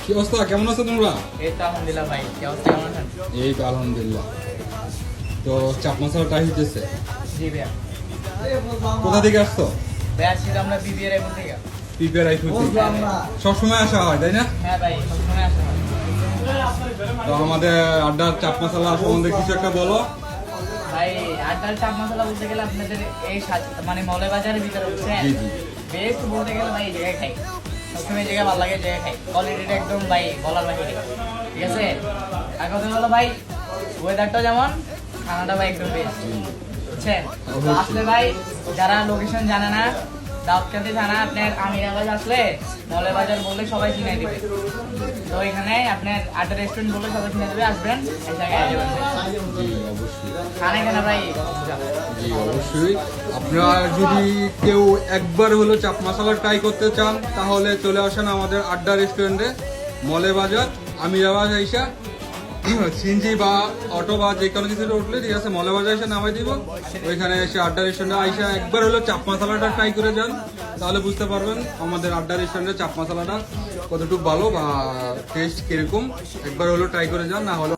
কি অবস্থা, কেমন আছো তোমরা? এই তো আলহামদুলিল্লাহ ভাই, কি অবস্থা, কেমন আছেন? এই তো আলহামদুলিল্লাহ। তো চাপ মশলা ট্রাই হইতেছে। জি ভাইয়া। কোথা থেকে আসছো? ভাই আসছি তো আমরা বিবিএর এখন থেকে। প্রিপেয়ার আইফুল থেকে সবসময় আসা হয় তাই না? হ্যাঁ ভাই, সবসময় আসা হয়। তো আমাদের আড্ডার চাপ মশলা সম্বন্ধে কিছু একটা বলো। ভাই আড্ডার চাপ মশলা বলতে গেলে আপনাদের এই মানে মলে বাজারের ভিতরে বুঝছেন, জি, জি। বেস্ট বলতে গেলে ভাই এই জায়গায় খাই। সবসময় এই জায়গায় ভালো লাগে, এই জায়গায় খাই। কোয়ালিটিটা একদম ভাই বলার বাহিরে, ঠিক আছে। আর কথা হলো ভাই, ওয়েদারটা যেমন, খানাটা ভাই একদম বেস্ট, বুঝছেন। তো আসলে ভাই যারা লোকেশন জানে না, দাউদকান্দি থানা আপনার আমিরাবাদ আসলে মলে বাজার বললে সবাই চিনে দিবে। তো এখানে আপনার আড্ডা রেস্টুরেন্ট বললে সবাই চিনে দেবে, আসবেন এই জায়গায় আসবেন। জি অবশ্যই। খানা এখানে ভাই জি অবশ্যই। আপনারা যদি কেউ একবার হলো চাপ মশলা ট্রাই করতে চান তাহলে চলে আসেন আমাদের আড্ডা রেস্টুরেন্টে, মলে বাজার আমিরাবাদ আইসা সিনজি বা অটো বা যে কোনো কিছু উঠলে ঠিক আছে, মলে বাজার এসে নামাই দিব। ওইখানে এসে আড্ডা রেস্টুরেন্টে আইসা একবার হলো চাপ মশলাটা ট্রাই করে যান, তাহলে বুঝতে পারবেন আমাদের আড্ডা রেস্টুরেন্টের চাপ মশলাটা কতটুকু ভালো বা টেস্ট কিরকম। একবার হলো ট্রাই করে যান, না হলে